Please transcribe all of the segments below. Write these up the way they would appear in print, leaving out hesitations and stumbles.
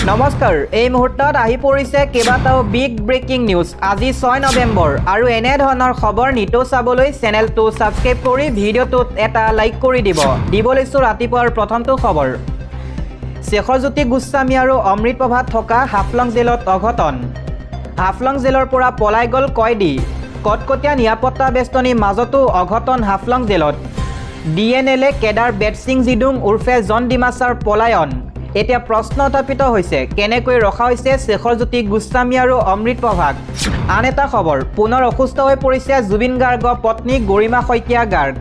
নমস্কাৰ এই মুহূৰ্তত আহি পৰিছে কেবাটাও বিগ ব্ৰেকিং নিউজ আজি 6 নৱেম্বৰ আৰু এনে ধৰণৰ খবৰ নিটো চাবলৈ চেনেলটো সাবস্ক্ৰাইব কৰি ভিডিঅ'টোত এটা লাইক কৰি দিবলৈছো ৰাতিপুৱাৰ প্ৰথমটো খবৰ শেখৰজ্যোতি গোস্বামী আৰু অমৃত প্ৰভাত থকা হাফলং জেলত অঘটন হাফলং জেলৰ পৰা পলাই গল কয়দী কটকটীয়া নিৰাপত্তা বেষ্টনীৰ মাজতো অঘটন হাফলং জেলত ডিএনএলে কেডাৰ বেট সিং জিডুং উৰ্ফে জন ডিমাছাৰ পলায়ন এতিয়া প্ৰশ্ন উত্থাপিত হৈছে কেনেকৈ ৰখা হৈছে শেখৰজ্যোতি গোস্বামী আৰু অমৃত প্ৰভাক আন এটা খবৰ পুনৰ অসুস্থ হৈ পৰিছে জুবিন গাৰ্গৰ পত্নী গৰিমা শইকীয়া গাৰ্গ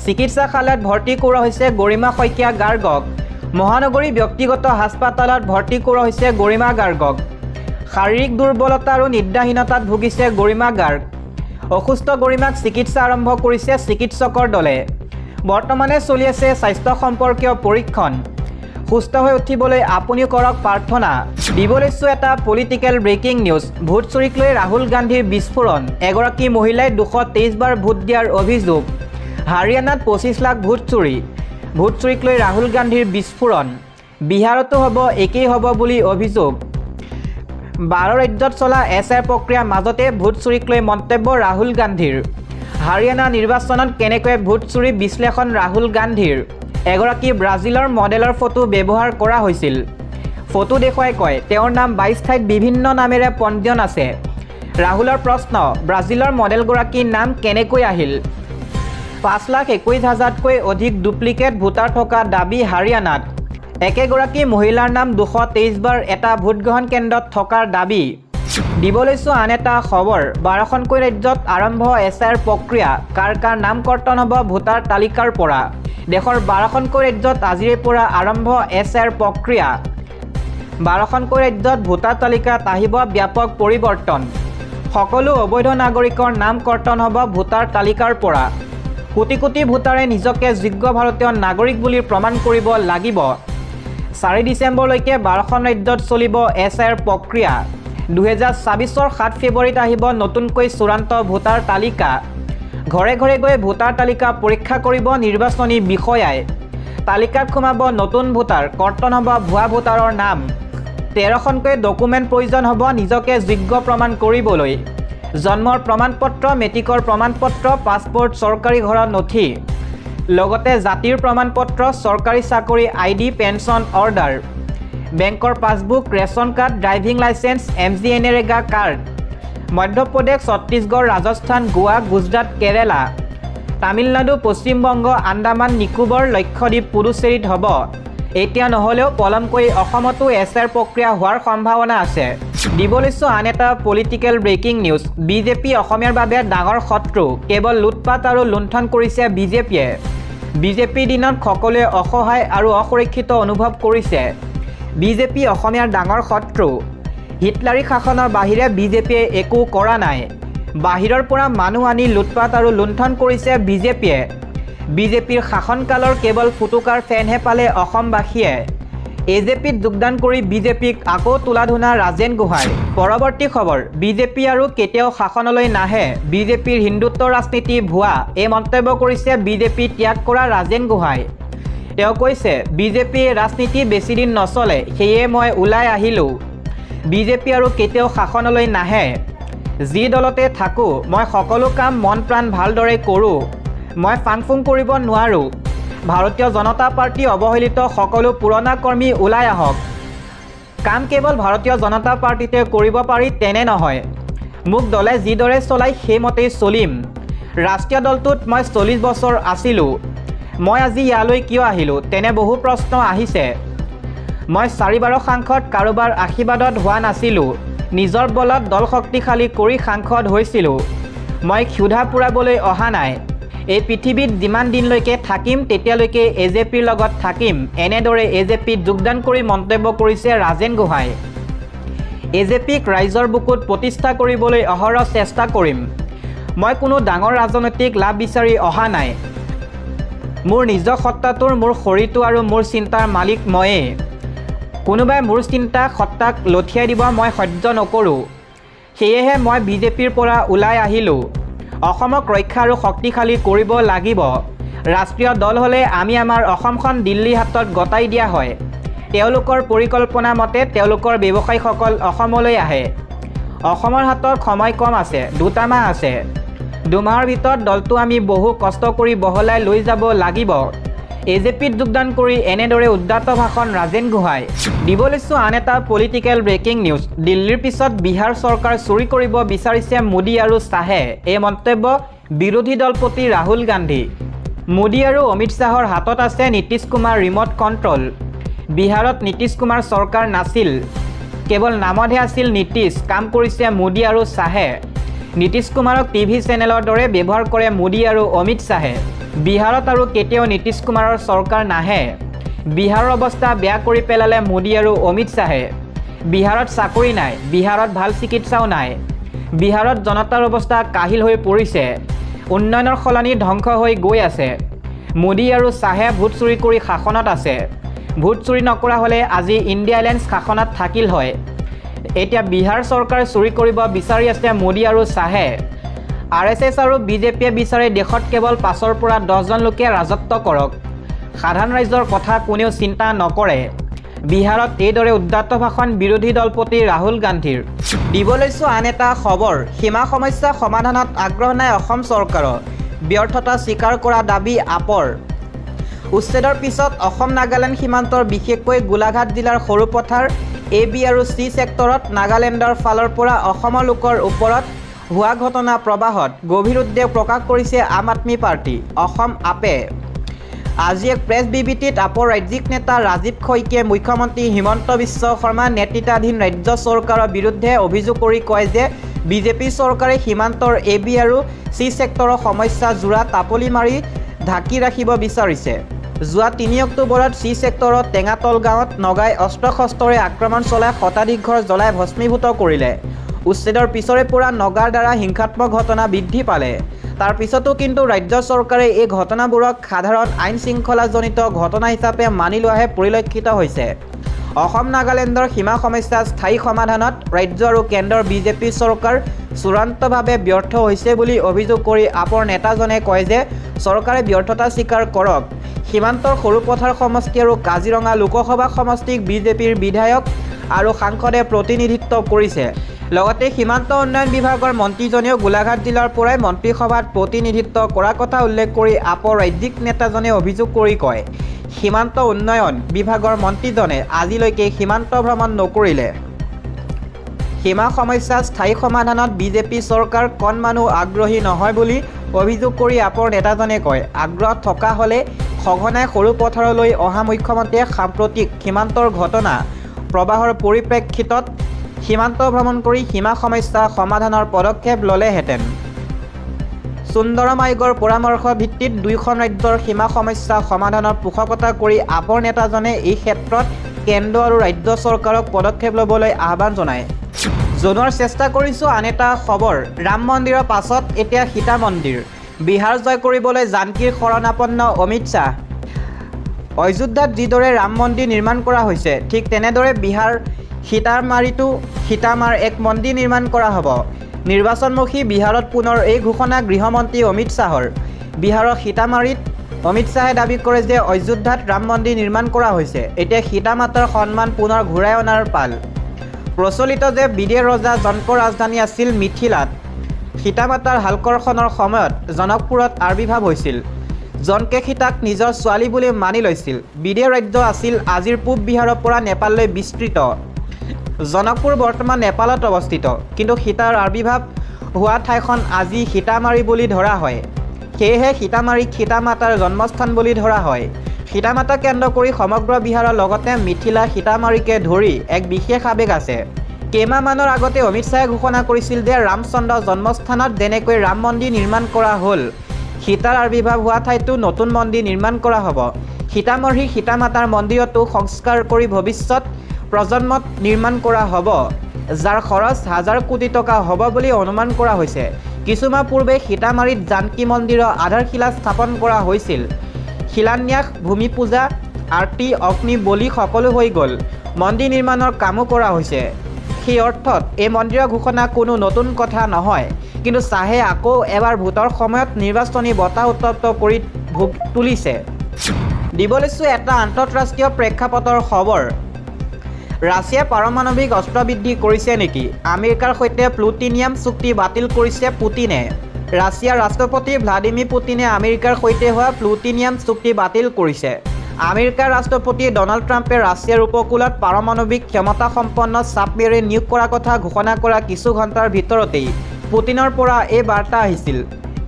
চিকিৎসালয়ত ভৰ্তি কৰা হৈছে গৰিমা শইকীয়া গাৰ্গক মহানগৰী ব্যক্তিগত হাস্পাতালত ভৰ্তি কৰা হৈছে গৰিমা গাৰ্গক শাৰীৰিক দুৰ্বলতা আৰু নিদ্ৰাহীনতাত ভুগিছে গৰিমা গাৰ্গ অসুস্থ গৰিমাক চিকিৎসা আৰম্ভ কৰিছে চিকিৎসকৰ দলে বৰ্তমানে চলি আছে স্বাস্থ্য সম্পৰ্কীয় পৰীক্ষণ সুস্থ হৈ উঠিবলৈ আপুনি কৰক প্ৰাৰ্থনা দিবলৈছো এটা পলিটিকেল ব্ৰেকিং নিউজ ভোট চুৰিক লৈ ৰাহুল গান্ধীৰ বিস্ফোৰণ এগৰাকী মহিলাই 223 বাৰ ভোট দিয়াৰ অভিযোগ হাৰিয়ানাত 25 লাখ ভোট চুৰিক লৈ ৰাহুল গান্ধীৰ বিস্ফোৰণ বিহাৰতো হ'ব একেই হ'ব বুলি অভিযোগ 12 ৰাজ্যত চলা এছআৰ প্ৰক্ৰিয়াৰ মাজতে ভোট চুৰিক লৈ মন্তব্য ৰাহুল গান্ধীৰ হাৰিয়ানা নিৰ্বাচনত কেনেকৈ ভোট চুৰি বিশ্লেষণ ৰাহুল গান্ধীৰ এগৰাকী ব্ৰাজিলৰ মডেলৰ ফটো ব্যৱহাৰ কৰা হৈছিল ফটো দেখুৱাই কয় তেওঁৰ নাম 22 ঠাইত বিভিন্ন নামেৰে পঞ্জীয়ন আছে ৰাহুলৰ প্ৰশ্ন ব্ৰাজিলৰ মডেলগৰাকীৰ নাম কেনেকৈ আহিল 5,21,000তকৈ অধিক ডুপ্লিকেট ভোটাৰ থকা দাবী হাৰিয়ানাত একেগৰাকী মহিলাৰ নাম 223 বাৰ এটা ভোটগ্ৰহণ কেন্দ্ৰত থকাৰ দাবী দিবলৈছো আন এটা খবৰ 12খনকৈ ৰাজ্যত আৰম্ভ এছআৰ প্ৰক্ৰিয়া কাৰ নাম কৰ্তন হ'ব ভোটাৰ তালিকাৰ পৰা দেশৰ 12খনকৈ ৰাজ্যত আজিৰে পৰা আৰম্ভ এছআৰ প্ৰক্ৰিয়া 12খনকৈ ৰাজ্যত ভোটাৰ তালিকাত আহিব ব্যাপক পৰিৱৰ্তন সকলো অবৈধ নাগৰিকৰ নাম কৰ্তন হ'ব ভোটাৰ তালিকাৰ পৰা কোটি কোটি ভোটাৰে নিজকে যোগ্য ভাৰতীয় নাগৰিক বুলি প্ৰমাণ কৰিব লাগিব 4 ডিচেম্বৰলৈকে 12খন ৰাজ্যত চলিব এছআৰ প্ৰক্ৰিয়া 2024 7 ফেব্ৰুৱাৰীত আহিব নতুনকৈ চূড়ান্ত ভোটাৰ তালিকা ঘৰে ঘৰে গৈ ভোটাৰ তালিকা পৰীক্ষা কৰিব নিৰ্বাচনী বিষয়াই তালিকাত সোমাব নতুন ভোটাৰ কৰ্তন হ'ব ভুৱা ভোটাৰৰ নাম 13খনকৈ ডকুমেণ্ট প্ৰয়োজন হ'ব নিজকে যোগ্য প্ৰমাণ কৰিবলৈ জন্মৰ প্ৰমাণপত্ৰ মেট্ৰিকৰ প্ৰমাণপত্ৰ পাছপোৰ্ট চৰকাৰী ঘৰৰ নথি লগতে জাতিৰ প্ৰমাণপত্ৰ চৰকাৰী চাকৰি আইডি পেঞ্চন অৰ্ডাৰ বেংকৰ passbook ration card driving licence MGNREGA card Madhya Pradesh Chhattisgarh Rajasthan Goa Gujarat Kerala Tamil Nadu Paschimbanga Andaman Nicobar Lakshadweep পুডুচেৰীত হ'ব এতিয়া নহলেও পলমকৈ অসমতো এছআৰ প্ৰক্ৰিয়া হোৱাৰ সম্ভাৱনা আছে দিবলৈছো আন এটা পলিটিকেল ব্ৰেকিং নিউজ বিজেপি অসমীয়াৰ বাবে ডাঙৰ শত্ৰু কেৱল লুটপাট আৰু লুণ্ঠন কৰিছে বিজেপিৰ দিনত সকলোৱে অসহায় আৰু অসুৰক্ষিত অনুভৱ কৰিছে বিজেপি অসমীয়াৰ ডাঙৰ শত্ৰু হিটলাৰী শাসনৰ বাহিৰে বিজেপিয়ে একো কৰা নাই বাহিৰৰ পৰা মানুহ আনি লুটপাট আৰু লুণ্ঠন কৰিছে বিজেপিৰ শাসনকালৰ কেৱল ফুটুকাৰ ফেনহে পালে অসমবাসীয়ে এজেপিত যোগদান কৰি বিজেপিক আকৌ তুলাধুনা ৰাজেন গোহাঁই পৰৱৰ্তী খবৰ বিজেপি আৰু কেতিয়াও শাসনলৈ নাহে বিজেপিৰ হিন্দুত্ব ৰাজনীতি ভুৱা এই মন্তব্য কৰিছে বিজেপি ত্যাগ কৰা ৰাজেন গোহাঁই তেওঁ কৈছে বিজেপিৰ ৰাজনীতি বেছি দিন নচলে সেয়ে মই ওলাই আহিলোঁ বিজেপি আৰু কেতিয়াও শাসনলৈ নাহে যি দলতে থাকোঁ মই সকলো কাম মন প্ৰাণ ভালদৰে কৰোঁ মই ফাংফুং কৰিব নোৱাৰোঁ ভাৰতীয় জনতা পাৰ্টি অৱহেলিত সকলো পুৰণা কৰ্মী ওলাই আহক কাম কেৱল ভাৰতীয় জনতা পাৰ্টিতে কৰিব পাৰি তেনে নহয় মোক দলে যিদৰে চলাই সেইমতেই চলিম ৰাষ্ট্ৰীয় দলটোত মই 40 বছৰ আছিলোঁ মই আজি ইয়ালৈ কিয় আহিলোঁ তেনে বহু প্ৰশ্ন আহিছে মই 4 বাৰ সাংসদ কাৰোবাৰ আশীৰ্বাদত হোৱা নাছিলোঁ নিজৰ বলত দল শক্তিশালী কৰি সাংসদ হৈছিলোঁ মই ক্ষুধা পুৰাবলৈ অহা নাই এই পৃথিৱীত যিমান দিনলৈকে থাকিম তেতিয়ালৈকে এজেপিৰ লগত থাকিম এনেদৰে এজেপিত যোগদান কৰি মন্তব্য কৰিছে ৰাজেন গোহাঁই এজেপিক ৰাইজৰ বুকুত প্ৰতিষ্ঠা কৰিবলৈ অহৰহ চেষ্টা কৰিম মই কোনো ডাঙৰ ৰাজনৈতিক লাভ বিচাৰি অহা নাই মোৰ নিজৰ সত্তাটোৰ মোৰ শৰীৰটো আৰু মোৰ চিন্তাৰ মালিক ময়ে কোনোবাই মোৰ চিন্তা সত্তাক লঠিয়াই দিব মই সহ্য নকৰোঁ সেয়েহে মই বিজেপিৰ পৰা ওলাই আহিলোঁ অসমক ৰক্ষা আৰু শক্তিশালী কৰিব লাগিব ৰাষ্ট্ৰীয় দল হ'লে আমি আমাৰ অসমখন দিল্লীৰ হাতত গতাই দিয়া হয় তেওঁলোকৰ পৰিকল্পনা মতে তেওঁলোকৰ ব্যৱসায়ীসকল অসমলৈ আহে। অসমৰ হাতত সময় কম আছে, 2 মাহ আছে। 2 মাহৰ ভিতৰত দলটো আমি বহু কষ্ট কৰি বহলাই লৈ যাব লাগিব। এজেপিত যোগদান কৰি এনেদৰে উদ্দাত ভাষণ ৰাজেন গোহাঁই। দিব লৈছোঁ আন এটা পলিটিকেল ব্ৰেকিং নিউজ। দিল্লীৰ পিছত বিহাৰ চৰকাৰ চুৰি কৰিব বিচাৰিছে মোদী আৰু শ্বাহে। এই মন্তব্য বিৰোধী দলপতি ৰাহুল গান্ধী। মোদী আৰু অমিত শ্বাহৰ হাতত আছে নীতিশ কুমাৰ ৰিমট কণ্ট্ৰল। বিহাৰত নীতিশ কুমাৰ চৰকাৰ নাছিল, কেৱল নামতহে আছিল নীতিশ। কাম কৰিছে মোদী আৰু শ্বাহে। নীতিশ কুমাৰক টিভি চেনেলৰ দৰে ব্যৱহাৰ কৰে মোদী আৰু অমিত শ্বাহে। বিহাৰত আৰু কেতিয়াও নীতিশ কুমাৰৰ চৰকাৰ নাহে। বিহাৰৰ অৱস্থা বেয়া কৰি পেলালে মোদী আৰু অমিত শ্বাহে। বিহাৰত চাকৰি নাই, বিহাৰত ভাল চিকিৎসাও নাই। বিহাৰত জনতাৰ অৱস্থা কাহিল হৈ পৰিছে। উন্নয়নৰ সলনি ধ্বংস হৈ গৈ আছে। মোদী আৰু শ্বাহে ভোট চুৰি কৰি শাসনত আছে। ভোট চুৰি নকৰা হ'লে আজি ইণ্ডিয়া এলায়েন্স শাসনত থাকিল হয়। এতিয়া বিহাৰ চৰকাৰ চুৰি কৰিব বিচাৰি আছে মোদী আৰু শ্বাহে। RSS আৰু বিজেপিয়ে বিচাৰে দেশত কেৱল 5ৰ পৰা 10জন লোকে ৰাজত্ব কৰক। সাধাৰণ ৰাইজৰ কথা কোনেও চিন্তা নকৰে। বিহাৰত এইদৰে উদ্দাত ভাষণ বিৰোধী দলপতি ৰাহুল গান্ধীৰ। দিব লৈছোঁ আন এটা খবৰ। সীমা সমস্যা সমাধানত আগ্ৰহ নাই অসম চৰকাৰৰ। ব্যৰ্থতা স্বীকাৰ কৰা দাবী আপৰ। উচ্ছেদৰ পিছত অসম নাগালেণ্ড সীমান্তৰ বিশেষকৈ গোলাঘাট জিলাৰ সৰুপথাৰ AB আৰু C ছেক্টৰত নাগালেণ্ডৰ ফালৰ পৰা অসমৰ লোকৰ ওপৰত হোৱা ঘটনা প্ৰবাহত গভীৰ উদ্বেগ প্ৰকাশ কৰিছে আম আদমি পাৰ্টি অসম আপে। আজি এক প্ৰেছ বিবৃতিত আপৰ ৰাজ্যিক নেতা ৰাজীৱ শইকীয়াই মুখ্যমন্ত্ৰী হিমন্ত বিশ্ব শৰ্মা নেতৃত্বাধীন ৰাজ্য চৰকাৰৰ বিৰুদ্ধে অভিযোগ কৰি কয় যে বিজেপি চৰকাৰে সীমান্তৰ AB আৰু C ছেক্টৰৰ সমস্যা জোৰা তাপলি মাৰি ঢাকি ৰাখিব বিচাৰিছে। যোৱা 3 অক্টোবৰত C ছেক্টৰত টেঙাতল গাঁৱত নগাই অস্ত্ৰ শস্ত্ৰৰে আক্ৰমণ চলাই শতাধিক ঘৰ জ্বলাই ভস্মীভূত কৰিলে। উচ্ছেদৰ পিছৰে পৰা নগাৰ দ্বাৰা হিংসাত্মক ঘটনা বৃদ্ধি পালে। তাৰ পিছতো কিন্তু ৰাজ্য চৰকাৰে এই ঘটনাবোৰক সাধাৰণ আইন শৃংখলাজনিত ঘটনা হিচাপে মানি লোৱাহে পৰিলক্ষিত হৈছে। অসম নাগালেণ্ডৰ সীমা সমস্যা স্থায়ী সমাধানত ৰাজ্য আৰু কেন্দ্ৰৰ বিজেপি চৰকাৰ চূড়ান্তভাৱে ব্যৰ্থ হৈছে বুলি অভিযোগ কৰি আপৰ নেতাজনে কয় যে চৰকাৰে ব্যৰ্থতা স্বীকাৰ কৰক। সীমান্তৰ সৰুপথাৰ সমষ্টি আৰু কাজিৰঙা লোকসভা সমষ্টিক বিজেপিৰ বিধায়ক আৰু সাংসদে প্ৰতিনিধিত্ব কৰিছে। লগতে সীমান্ত উন্নয়ন বিভাগৰ মন্ত্ৰীজনেও গোলাঘাট জিলাৰ পৰাই মন্ত্ৰীসভাত প্ৰতিনিধিত্ব কৰাৰ কথা উল্লেখ কৰি আপৰ ৰাজ্যিক নেতাজনে অভিযোগ কৰি কয়, সীমান্ত উন্নয়ন বিভাগৰ মন্ত্ৰীজনে আজিলৈকে সীমান্ত ভ্ৰমণ নকৰিলে। সীমা সমস্যা স্থায়ী সমাধানত বিজেপি চৰকাৰ কণমানো আগ্ৰহী নহয় বুলি অভিযোগ কৰি আপৰ নেতাজনে কয়, আগ্ৰহ থকা হ'লে সঘনাই সৰুপথাৰলৈ অহা মুখ্যমন্ত্ৰীয়ে সাম্প্ৰতিক সীমান্তৰ ঘটনা প্ৰবাহৰ পৰিপ্ৰেক্ষিতত সীমান্ত ভ্ৰমণ কৰি সীমা সমস্যা সমাধানৰ পদক্ষেপ ল'লেহেঁতেন। সুন্দৰম আয়োগৰ পৰামৰ্শ ভিত্তিত 2খন ৰাজ্যৰ সীমা সমস্যা সমাধানৰ পোষকতা কৰি আপৰ নেতাজনে এই ক্ষেত্ৰত কেন্দ্ৰ আৰু ৰাজ্য চৰকাৰক পদক্ষেপ ল'বলৈ আহ্বান জনায়। জনোৱাৰ চেষ্টা কৰিছোঁ আন এটা খবৰ। ৰাম মন্দিৰৰ পাছত এতিয়া সীতা মন্দিৰ। বিহাৰ জয় কৰিবলৈ জানকীৰ শৰণাপন্ন অমিত শ্বাহ। অযোধ্যাত যিদৰে ৰাম মন্দিৰ নিৰ্মাণ কৰা হৈছে ঠিক তেনেদৰে বিহাৰ সীতামাৰীতো সীতামাৰ এক মন্দিৰ নিৰ্মাণ কৰা হ'ব। নিৰ্বাচনমুখী বিহাৰত পুনৰ এই ঘোষণা গৃহমন্ত্ৰী অমিত শ্বাহৰ। বিহাৰৰ সীতামাৰীত অমিত শ্বাহে দাবী কৰে যে অযোধ্যাত ৰাম মন্দিৰ নিৰ্মাণ কৰা হৈছে। এতিয়া সীতা মাতাৰ সন্মান পুনৰ ঘূৰাই অনাৰ পাল। প্ৰচলিত যে বিদেশ ৰজা জনকৰ ৰাজধানী আছিল মিথিলাত। সীতা মাতাৰ হালকৰ্ষণৰ সময়ত জনকপুৰত আবিৰ্ভাৱ হৈছিল। জনকে সীতাক নিজৰ ছোৱালী বুলি মানি লৈছিল। বিদেশ ৰাজ্য আছিল আজিৰ পূব বিহাৰৰ পৰা নেপাললৈ বিস্তৃত। জনকপুৰ বৰ্তমান নেপালত অৱস্থিত, কিন্তু সীতাৰ আবিৰ্ভাৱ হোৱা ঠাইখন আজি সীতামাৰী বুলি ধৰা হয়। সেয়েহে সীতামাৰীক সীতা মাতাৰ জন্মস্থান বুলি ধৰা হয়। সীতা মাতাক কেন্দ্ৰ কৰি সমগ্ৰ বিহাৰৰ লগতে মিথিলা সীতামাৰীকে ধৰি এক বিশেষ আৱেগ আছে। কেইমাহমানৰ আগতে অমিত শ্বাহে ঘোষণা কৰিছিল যে ৰামচন্দ্ৰ জন্মস্থানত যেনেকৈ ৰাম মন্দিৰ নিৰ্মাণ কৰা হ'ল, সীতাৰ আবিৰ্ভাৱ হোৱা ঠাইতো নতুন মন্দিৰ নিৰ্মাণ কৰা হ'ব। সীতামঢ়ী সীতা মাতাৰ মন্দিৰতো সংস্কাৰ কৰি ভৱিষ্যত প্ৰজন্মত নিৰ্মাণ কৰা হ'ব, যাৰ খৰচ 1000 কোটি টকা হ'ব বুলি অনুমান কৰা হৈছে। কিছুমাহ পূৰ্বে সীতামাৰীত জানকী মন্দিৰৰ আধাৰশিলা স্থাপন কৰা হৈছিল। শিলান্যাস, ভূমি পূজা, আৰতি, অগ্নি বলি সকলো হৈ গ'ল। মন্দিৰ নিৰ্মাণৰ কামো কৰা হৈছে। সেই অৰ্থত এই মন্দিৰৰ ঘোষণা কোনো নতুন কথা নহয়, কিন্তু শ্বাহে আকৌ এবাৰ ভোটৰ সময়ত নিৰ্বাচনী বঁটা উত্তপ্ত কৰি তুলিছে। দিব লৈছোঁ এটা আন্তঃৰাষ্ট্ৰীয় প্ৰেক্ষাপটৰ খবৰ। ৰাছিয়াই পাৰমাণৱিক অস্ত্ৰ বৃদ্ধি কৰিছে নেকি? আমেৰিকাৰ সৈতে প্লুটোনিয়াম চুক্তি বাতিল কৰিছে পুটিনে। ৰাছিয়াৰ ৰাষ্ট্ৰপতি ভ্লাদিমিৰ পুটিনে আমেৰিকাৰ সৈতে হোৱা প্লুটোনিয়াম চুক্তি বাতিল কৰিছে। আমেৰিকাৰ ৰাষ্ট্ৰপতি ডনাল্ড ট্ৰাম্পে ৰাছিয়াৰ উপকূলত পাৰমাণৱিক ক্ষমতাসম্পন্ন ছাবমেৰিন নিয়োগ কৰাৰ কথা ঘোষণা কৰা কিছু ঘণ্টাৰ ভিতৰতেই পুটিনৰ পৰা এই বাৰ্তা আহিছিল।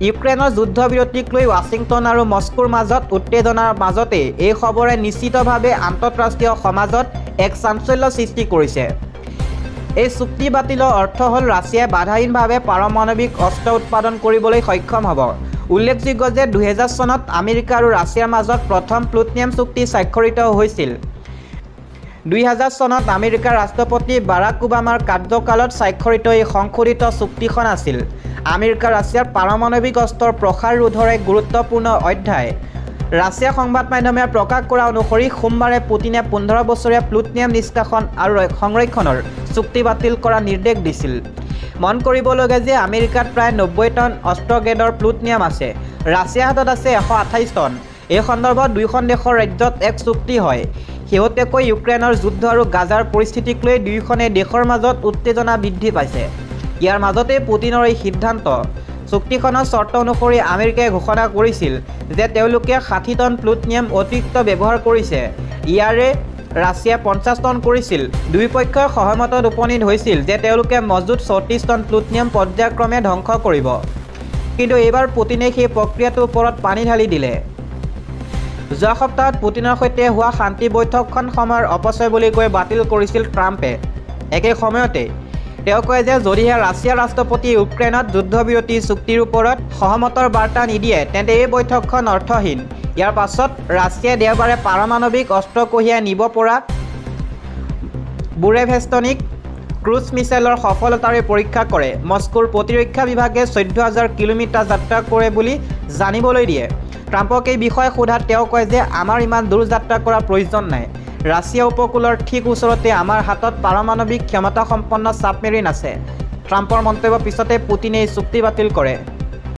ইউক্ৰেইনৰ যুদ্ধবিৰতিক লৈ ৱাশ্বিংটন আৰু মস্কোৰ মাজত উত্তেজনাৰ মাজতে এই খবৰে নিশ্চিতভাৱে আন্তঃৰাষ্ট্ৰীয় সমাজত এক চাঞ্চল্য সৃষ্টি কৰিছে। এই চুক্তি বাতিলৰ অৰ্থ হ'ল ৰাছিয়াই বাধাহীনভাৱে পাৰমাণৱিক অস্ত্ৰ উৎপাদন কৰিবলৈ সক্ষম হ'ব। উল্লেখযোগ্য যে 2000 চনত আমেৰিকা আৰু ৰাছিয়াৰ মাজত প্ৰথম প্লুটোনিয়াম চুক্তি স্বাক্ষৰিত হৈছিল। 2000 চনত আমেৰিকাৰ ৰাষ্ট্ৰপতি বাৰাক ওবামাৰ কাৰ্যকালত স্বাক্ষৰিত এই সংশোধিত চুক্তিখন আছিল আমেৰিকা ৰাছিয়াৰ পাৰমাণৱিক অস্ত্ৰৰ প্ৰসাৰ ৰোধৰ এক গুৰুত্বপূৰ্ণ অধ্যায়। ৰাছিয়া সংবাদ মাধ্যমে প্ৰকাশ কৰা অনুসৰি সোমবাৰে পুটিনে 15 বছৰীয়া প্লুটোনিয়াম নিষ্কাশন আৰু সংৰক্ষণৰ চুক্তি বাতিল কৰাৰ নিৰ্দেশ দিছিল। মন কৰিবলগীয়া যে আমেৰিকাত প্ৰায় 90 টন অস্ত্ৰ গ্ৰেডৰ প্লুটোনিয়াম আছে। ৰাছিয়াৰ হাতত আছে 128 টন। এই সন্দৰ্ভত দুয়োখন দেশৰ ৰাজ্যত এক চুক্তি হয়। শেহতীয়াকৈ ইউক্ৰেইনৰ যুদ্ধ আৰু গাজাৰ পৰিস্থিতিক লৈ দুয়োখনে দেশৰ মাজত উত্তেজনা বৃদ্ধি পাইছে। ইয়াৰ মাজতে পুটিনৰ এই সিদ্ধান্ত। চুক্তিখনৰ চৰ্ত অনুসৰি আমেৰিকাই ঘোষণা কৰিছিল যে তেওঁলোকে 60 টন প্লুটোনিয়াম অতিৰিক্ত ব্যৱহাৰ কৰিছে। ইয়াৰে ৰাছিয়াই 50 টন কৰিছিল। দুয়োপক্ষই সহমতত উপনীত হৈছিল যে তেওঁলোকে মজুত 34 টন প্লুটোনিয়াম পৰ্যায়ক্ৰমে ধ্বংস কৰিব। কিন্তু এইবাৰ পুটিনে সেই প্ৰক্ৰিয়াটোৰ ওপৰত পানী ঢালি দিলে। যোৱা সপ্তাহত পুটিনৰ সৈতে হোৱা শান্তি বৈঠকখন সময়ৰ অপচয় বুলি কৈ বাতিল কৰিছিল ট্ৰাম্পে। একে সময়তে তেওঁ কয় যে যদিহে ৰাছিয়াৰ ৰাষ্ট্ৰপতি ইউক্ৰেইনত যুদ্ধবিৰতি চুক্তিৰ ওপৰত সহমতৰ বাৰ্তা নিদিয়ে তেন্তে এই বৈঠকখন অৰ্থহীন। ইয়াৰ পাছত ৰাছিয়াই দেওবাৰে পাৰমাণৱিক অস্ত্ৰ কঢ়িয়াই নিব পৰা বুৰেভেষ্টনিক ক্ৰুজ মিছাইলৰ সফলতাৰে পৰীক্ষা কৰে। মস্কোৰ প্ৰতিৰক্ষা বিভাগে 14,000 কিলোমিটাৰ যাত্ৰা কৰে বুলি জানিবলৈ দিয়ে। ট্ৰাম্পক এই বিষয়ে সোধাত তেওঁ কয় যে আমাৰ ইমান দূৰ যাত্ৰা কৰাৰ প্ৰয়োজন নাই। ৰাছিয়া উপকূলৰ ঠিক ওচৰতে আমাৰ হাতত পাৰমাণৱিক ক্ষমতাসম্পন্ন ছাবমেৰিন আছে। ট্ৰাম্পৰ মন্তব্যৰ পিছতে পুটিনে এই চুক্তি বাতিল কৰে।